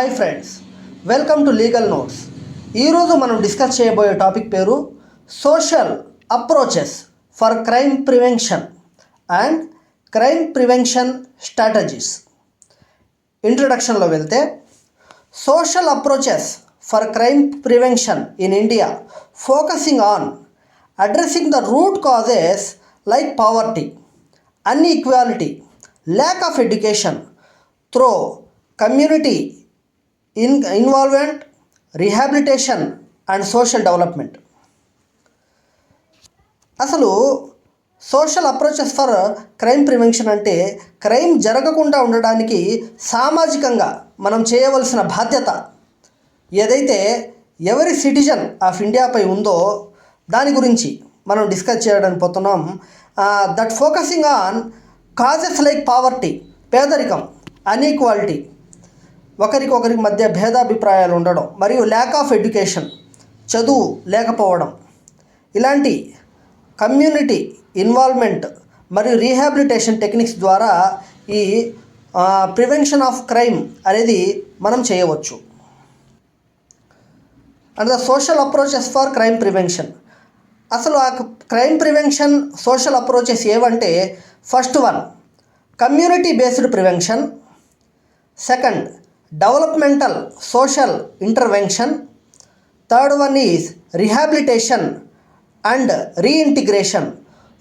Hi friends, welcome to legal notes. ఈరోజు మనం discuss చేయబోయే టాపిక్ పేరు social approaches for crime prevention and crime prevention strategies. ఇంట్రడక్షన్లో వెళ్తే, social approaches for crime prevention in India focusing on addressing the root causes like poverty, inequality, lack of education through community involvement, rehabilitation and social development. అసలు social approaches for crime prevention అంటే crime జరగకుండా ఉండడానికి సామాజికంగా మనం చేయవలసిన బాధ్యత ఏదైతే ఎవరి సిటిజన్ ఆఫ్ ఇండియాపై ఉందో దాని గురించి మనం డిస్కస్ చేయడానికి పోతున్నాం. That focusing on causes like poverty, పేదరికం, అన్ఈక్వాలిటీ, ఒకరికి మధ్య భేదాభిప్రాయాలు ఉండడం, మరియు ల్యాక్ ఆఫ్ ఎడ్యుకేషన్, చదువు లేకపోవడం, ఇలాంటి కమ్యూనిటీ ఇన్వాల్వ్మెంట్ మరియు రీహాబిలిటేషన్ టెక్నిక్స్ ద్వారా ఈ ప్రివెన్షన్ ఆఫ్ క్రైమ్ అనేది మనం చేయవచ్చు. And the social approaches for crime prevention. అసలు ఆ క్రైమ్ ప్రివెన్షన్ సోషల్ అప్రోచెస్ ఏవంటే, first one community based prevention, second developmental social intervention, third one is rehabilitation and reintegration,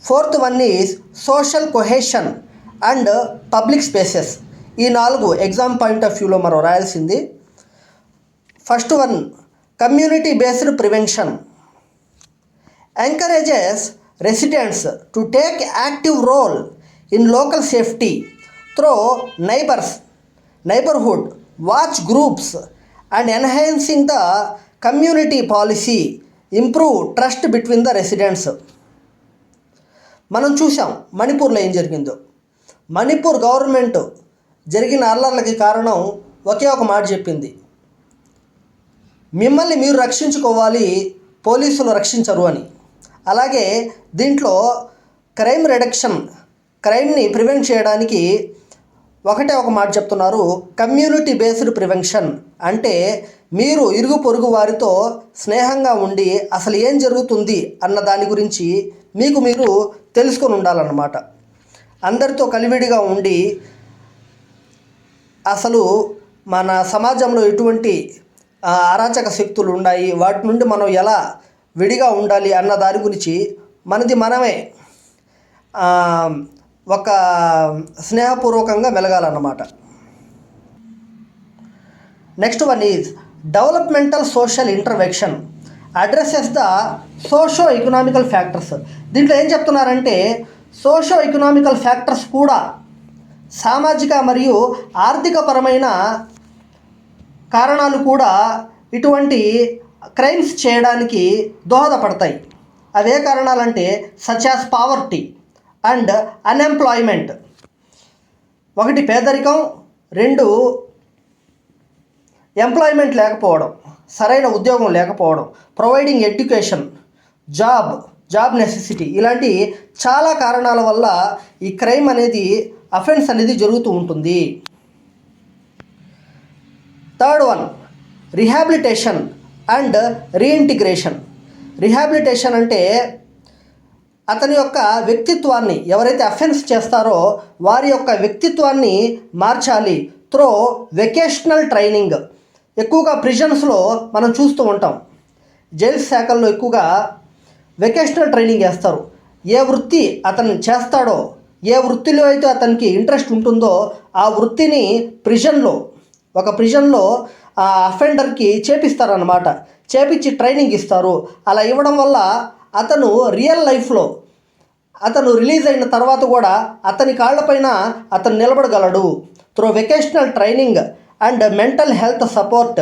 fourth one is social cohesion and public spaces. ఈ 4 exam point of వ్యూలో మనం రాయాల్సింది. First one community based prevention encourages residents to take active role in local safety through neighborhood watch groups and enhancing the community policy, improve trust between the residents. మనం చూసాం మణిపూర్లో ఏం జరిగిందో. Manipur government జరిగిన అల్లర్లకి కారణం ఒకే ఒక మాట చెప్పింది, మిమ్మల్ని మీరు రక్షించుకోవాలి, పోలీసులు రక్షించరు అని. అలాగే దీంట్లో క్రైమ్ రిడక్షన్, క్రైమ్ని ప్రివెంట్ చేయడానికి ఒకటే ఒక మాట చెప్తున్నారు, కమ్యూనిటీ బేస్డ్ ప్రివెన్షన్. అంటే మీరు ఇరుగు పొరుగు వారితో స్నేహంగా ఉండి అసలు ఏం జరుగుతుంది అన్న దాని గురించి మీకు మీరు తెలుసుకొని ఉండాలన్నమాట. అందరితో కలివిడిగా ఉండి అసలు మన సమాజంలో ఎటువంటి అరాచక శక్తులు ఉన్నాయి, వాటి నుండి మనం ఎలా విడిగా ఉండాలి అన్న దాని గురించి మనమే ఒక స్నేహపూర్వకంగా మెలగాలన్నమాట. Next one is developmental social intervention addresses the socio economical factors. దీంట్లో ఏం చెప్తున్నారంటే, సోషో ఎకనామికల్ ఫ్యాక్టర్స్ కూడా సామాజిక మరియు ఆర్థికపరమైన కారణాలు కూడా ఇటువంటి క్రైమ్స్ చేయడానికి దోహదపడతాయి. అవే కారణాలంటే such as poverty and unemployment. 1 పేదరికం, 2 ఎంప్లాయ్మెంట్ లేకపోవడం, సరైన ఉద్యోగం లేకపోవడం, ప్రొవైడింగ్ ఎడ్యుకేషన్, జాబ్ నెసెసిటీ, ఇలాంటి చాలా కారణాల వల్ల ఈ క్రైమ్ అనేది అఫెన్స్ అనేది జరుగుతూ ఉంటుంది. Third one rehabilitation and reintegration. Rehabilitation అంటే అతని యొక్క వ్యక్తిత్వాన్ని, ఎవరైతే అఫెన్స్ చేస్తారో వారి యొక్క వ్యక్తిత్వాన్ని మార్చాలి త్రూ వెకేషనల్ ట్రైనింగ్. ఎక్కువగా ప్రిజన్స్లో మనం చూస్తూ ఉంటాం, జైలు శాఖల్లో ఎక్కువగా వెకేషనల్ ట్రైనింగ్ చేస్తారు. ఏ వృత్తి అతను చేస్తాడో, ఏ వృత్తిలో అయితే అతనికి ఇంట్రెస్ట్ ఉంటుందో ఆ వృత్తిని ఒక ప్రిజన్లో ఆ అఫెండర్కి చేపిస్తారన్నమాట. చేపించి ట్రైనింగ్ ఇస్తారు. అలా ఇవ్వడం వల్ల అతను రియల్ లైఫ్లో అతను రిలీజ్ అయిన తర్వాత కూడా అతని కాళ్ళపైన అతను నిలబడగలడు. Through vocational training and mental health support,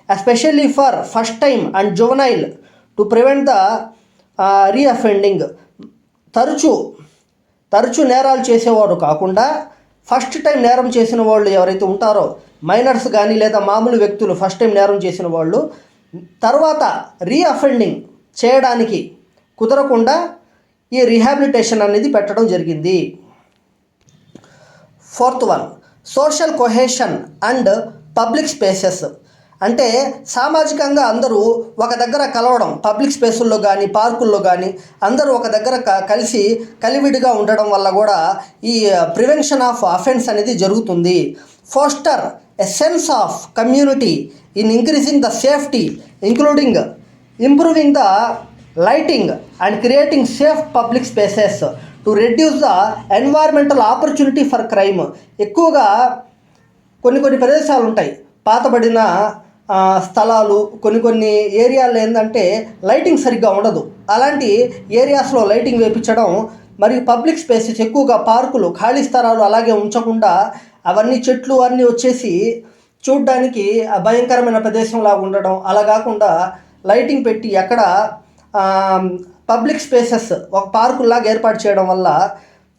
especially for first time and juvenile to prevent the reoffending. తరచూ నేరాలు చేసేవాడు కాకుండా ఫస్ట్ టైం నేరం చేసిన వాళ్ళు ఎవరైతే ఉంటారో, మైనర్స్ కానీ లేదా మామూలు వ్యక్తులు ఫస్ట్ టైం నేరం చేసిన వాళ్ళు తర్వాత రీఅఫెండింగ్ చేయడానికి కుదరకుండా ఈ రీహాబిలిటేషన్ అనేది పెట్టడం జరిగింది. Fourth one social cohesion and public spaces అంటే సామాజికంగా అందరూ ఒక దగ్గర కలవడం, పబ్లిక్ స్పేసుల్లో కానీ పార్కుల్లో కానీ అందరూ ఒక దగ్గర కలిసి కలివిడిగా ఉండడం వల్ల కూడా ఈ ప్రివెన్షన్ ఆఫ్ అఫెన్స్ అనేది జరుగుతుంది. Foster a sense of community in increasing the safety including improving the lighting and creating safe public spaces to reduce the environmental opportunity for crime. ఎక్కువగా కొన్ని ప్రదేశాలు ఉంటాయి, పాతబడిన స్థలాలు, కొన్ని ఏరియాల్లో ఏంటంటే లైటింగ్ సరిగ్గా ఉండదు. అలాంటి ఏరియాస్లో లైటింగ్ వేయించడం, మరియు పబ్లిక్ స్పేసెస్ ఎక్కువగా పార్కులు, ఖాళీ స్థలాలు అలాగే ఉంచకుండా అవన్నీ చెట్లు అన్నీ వచ్చేసి చూడ్డానికి భయంకరమైన ప్రదేశంలాగా ఉండడం, అలా కాకుండా లైటింగ్ పెట్టి ఎక్కడ పబ్లిక్ స్పేసెస్ ఒక పార్కుల్లాగా ఏర్పాటు చేయడం వల్ల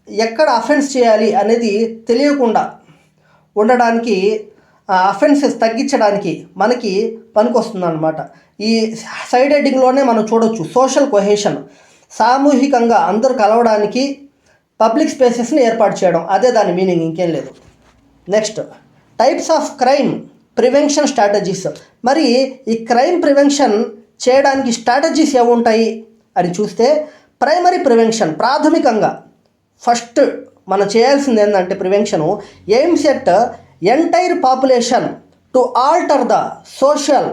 ఎక్కడ అఫెన్స్ చేయాలి అనేది తెలియకుండా ఉండడానికి, అఫెన్సెస్ తగ్గించడానికి మనకి పనికొస్తుంది అన్నమాట. ఈ సైడ్ హెడ్డింగ్లోనే మనం చూడొచ్చు సోషల్ కొహేషన్, సామూహికంగా అందరూ కలవడానికి పబ్లిక్ స్పేసెస్ని ఏర్పాటు చేయడం, అదే దాని మీనింగ్, ఇంకేం లేదు. Next types of crime prevention strategies. మరి ఈ క్రైమ్ ప్రివెన్షన్ చేయడానికి స్ట్రాటజీస్ ఏముంటాయి అని చూస్తే, ప్రైమరీ ప్రివెన్షన్ ప్రాథమికంగా ఫస్ట్ మనం చేయాల్సింది ఏంటంటే prevention aims at entire population to alter the social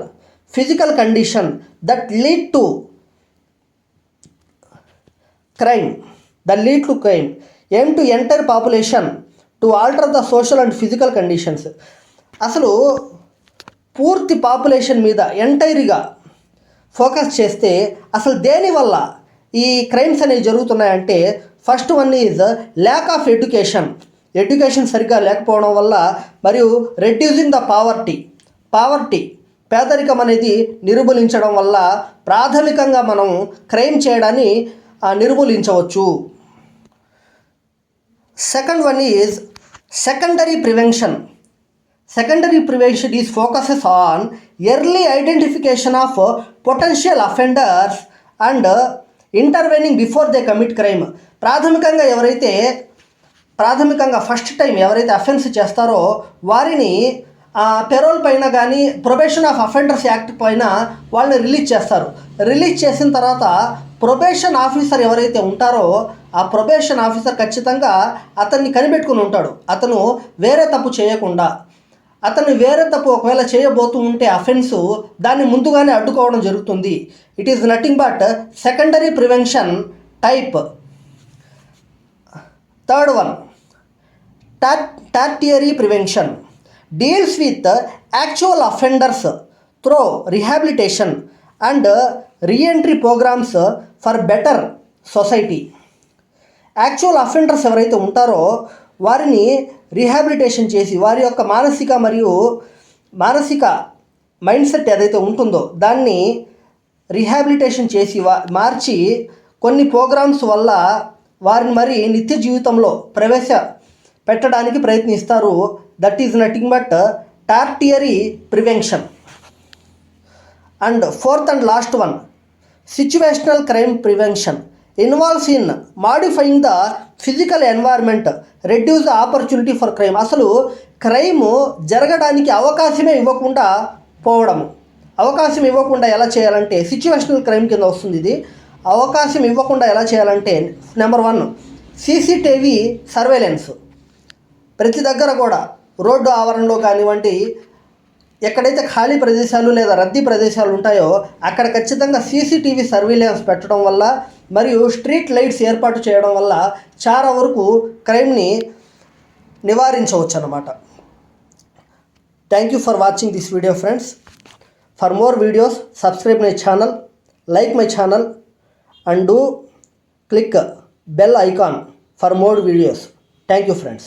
physical condition that lead to crime. Aim to entire population to alter the social and physical conditions. అసలు పూర్తి పాపులేషన్ మీద ఎంటైర్గా ఫోకస్ చేస్తే అసలు దేనివల్ల ఈ క్రైమ్స్ అనేవి జరుగుతున్నాయంటే, first one is lack of education సరిగ్గా లేకపోవడం వల్ల, మరియు రెడ్యూసింగ్ ద పావర్టీ పేదరికం అనేది నిర్మూలించడం వల్ల ప్రాథమికంగా మనం క్రైమ్ చేయడాన్ని నిర్మూలించవచ్చు. Second one is secondary prevention. Secondary prevention is focuses on early identification of potential offenders and intervening before they commit crime. ప్రాథమికంగా ఫస్ట్ టైం ఎవరైతే అఫెన్స్ చేస్తారో వారిని పెరోల్ పైన కానీ ప్రొబేషన్ ఆఫ్ అఫెండర్స్ యాక్ట్ పైన వాళ్ళని రిలీజ్ చేస్తారు. రిలీజ్ చేసిన తర్వాత ప్రొబేషన్ ఆఫీసర్ ఎవరైతే ఉంటారో ఆ ప్రొబేషన్ ఆఫీసర్ ఖచ్చితంగా అతన్ని కనిపెట్టుకుని ఉంటాడు. అతను వేరే తప్పు చేయకుండా, అతను వేరే తప్పు ఒకవేళ చేయబోతూ ఉంటే అఫెన్సు, దాన్ని ముందుగానే అడ్డుకోవడం జరుగుతుంది. It is nothing but secondary prevention type. Third one tertiary prevention deals with actual offenders through rehabilitation and reentry programmes for better society. Actual offenders ఎవరైతే ఉంటారో వారిని రీహాబిలిటేషన్ చేసి వారి యొక్క మానసిక మైండ్ సెట్ ఏదైతే ఉంటుందో దాన్ని రీహాబిలిటేషన్ చేసి మార్చి కొన్ని ప్రోగ్రామ్స్ వల్ల వారిని మరి నిత్య జీవితంలో పెట్టడానికి ప్రయత్నిస్తారు. That is nothing but tertiary prevention. And fourth and last one situational crime prevention involves in modifying the physical environment reduce the opportunity for crime. అసలు క్రైమ్ జరగడానికి అవకాశమే ఇవ్వకుండా పోవడము. అవకాశం ఇవ్వకుండా ఎలా చేయాలంటే సిచ్యువేషనల్ క్రైమ్ కింద వస్తుంది ఇది. అవకాశం ఇవ్వకుండా ఎలా చేయాలంటే నెంబర్ 1 సీసీటీవీ సర్వేలెన్స్. ప్రతి దగ్గర కూడా రోడ్డు ఆవరణలో కానివ్వండి, ఎక్కడైతే ఖాళీ ప్రదేశాలు లేదా రద్దీ ప్రదేశాలు ఉంటాయో అక్కడ ఖచ్చితంగా సీసీటీవీ సర్వేలెన్స్ పెట్టడం వల్ల మరియు స్ట్రీట్ లైట్స్ ఏర్పాటు చేయడం వల్ల చాలా వరకు క్రైమ్ని నివారించవచ్చు అన్నమాట. Thank you for watching this video friends. For more videos subscribe my channel, like my channel and do click bell icon for more videos. Thank you friends.